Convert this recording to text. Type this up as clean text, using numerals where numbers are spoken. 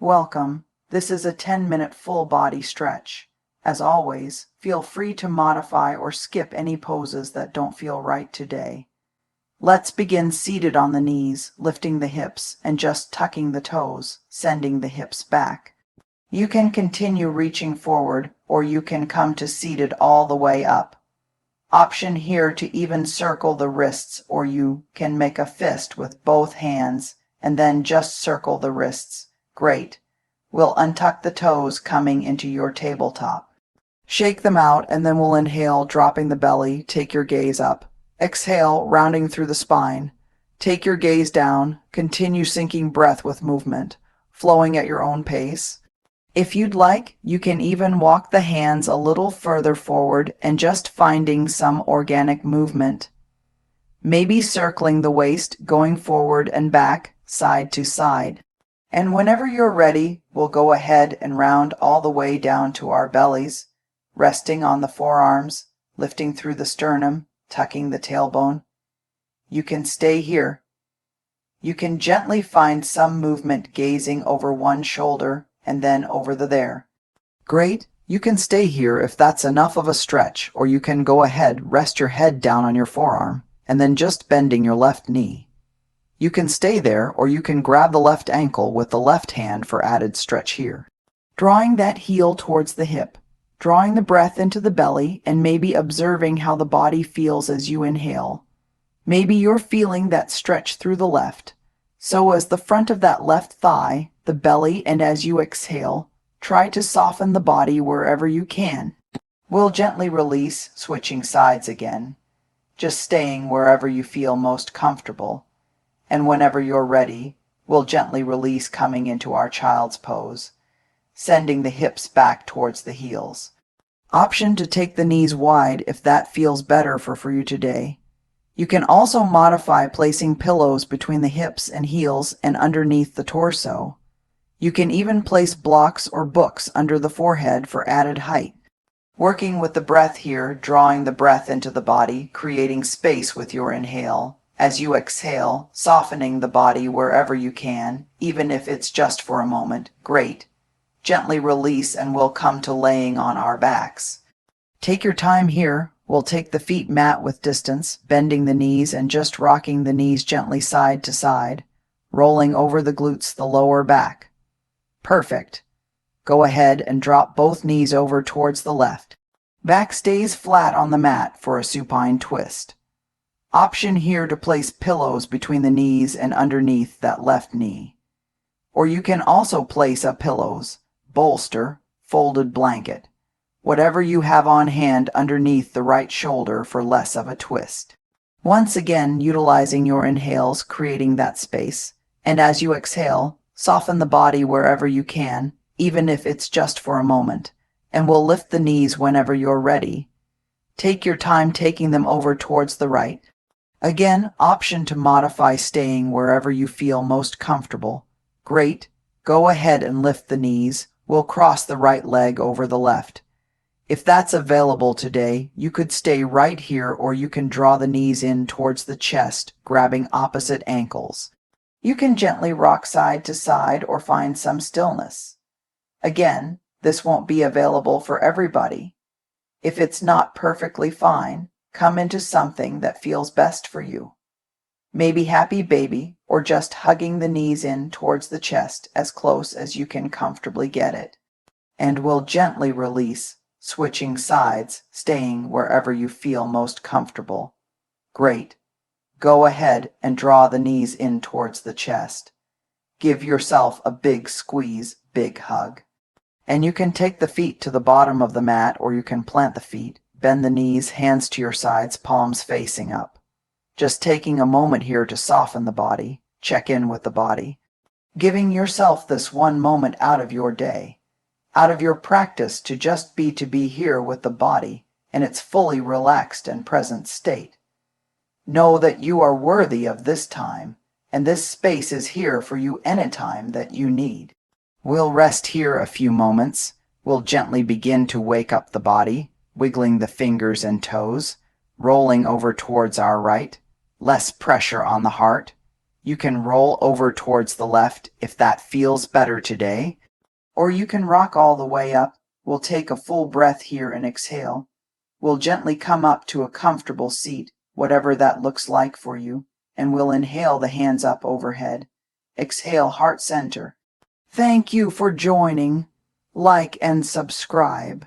Welcome. This is a 10-minute full body stretch. As always, feel free to modify or skip any poses that don't feel right today. Let's begin seated on the knees, lifting the hips and just tucking the toes, sending the hips back. You can continue reaching forward, or you can come to seated all the way up. Option here to even circle the wrists, or you can make a fist with both hands and then just circle the wrists. Great. We'll untuck the toes coming into your tabletop. Shake them out and then we'll inhale, dropping the belly. Take your gaze up. Exhale, rounding through the spine. Take your gaze down. Continue syncing breath with movement, flowing at your own pace. If you'd like, you can even walk the hands a little further forward and just finding some organic movement. Maybe circling the waist, going forward and back, side to side. And whenever you're ready, we'll go ahead and round all the way down to our bellies, resting on the forearms, lifting through the sternum, tucking the tailbone. You can stay here. You can gently find some movement gazing over one shoulder and then over there. Great. You can stay here if that's enough of a stretch, or you can go ahead, rest your head down on your forearm, and then just bending your left knee. You can stay there, or you can grab the left ankle with the left hand for added stretch here. Drawing that heel towards the hip, drawing the breath into the belly, and maybe observing how the body feels as you inhale. Maybe you're feeling that stretch through the left. So as the front of that left thigh, the belly, and as you exhale, try to soften the body wherever you can. We'll gently release, switching sides again, just staying wherever you feel most comfortable. And whenever you're ready, we'll gently release, coming into our child's pose, sending the hips back towards the heels. Option to take the knees wide if that feels better for you today. You can also modify placing pillows between the hips and heels and underneath the torso. You can even place blocks or books under the forehead for added height. Working with the breath here, drawing the breath into the body, creating space with your inhale. As you exhale, softening the body wherever you can, even if it's just for a moment. Great. Gently release and we'll come to laying on our backs. Take your time here. We'll take the feet mat with distance, bending the knees and just rocking the knees gently side to side, rolling over the glutes, the lower back. Perfect. Go ahead and drop both knees over towards the left. Back stays flat on the mat for a supine twist. Option here to place pillows between the knees and underneath that left knee. Or you can also place a pillows, bolster, folded blanket, whatever you have on hand underneath the right shoulder for less of a twist. Once again, utilizing your inhales, creating that space. And as you exhale, soften the body wherever you can, even if it's just for a moment. And we'll lift the knees whenever you're ready. Take your time taking them over towards the right. Again, option to modify, staying wherever you feel most comfortable. Great. Go ahead and lift the knees. We'll cross the right leg over the left. If that's available today, you could stay right here, or you can draw the knees in towards the chest, grabbing opposite ankles. You can gently rock side to side or find some stillness. Again, this won't be available for everybody. If it's not perfectly fine, come into something that feels best for you. Maybe happy baby, or just hugging the knees in towards the chest as close as you can comfortably get it. And we'll gently release, switching sides, staying wherever you feel most comfortable. Great. Go ahead and draw the knees in towards the chest. Give yourself a big squeeze, big hug. And you can take the feet to the bottom of the mat, or you can plant the feet. Bend the knees, hands to your sides, palms facing up. Just taking a moment here to soften the body, check in with the body. Giving yourself this one moment out of your day, out of your practice, to just be here with the body in its fully relaxed and present state. Know that you are worthy of this time, and this space is here for you anytime that you need. We'll rest here a few moments. We'll gently begin to wake up the body, wiggling the fingers and toes, rolling over towards our right, less pressure on the heart, You can roll over towards the left if that feels better today, or you can rock all the way up. We'll take a full breath here and exhale. We'll gently come up to a comfortable seat, whatever that looks like for you, and we'll inhale the hands up overhead. Exhale, heart center. Thank you for joining. Like and subscribe.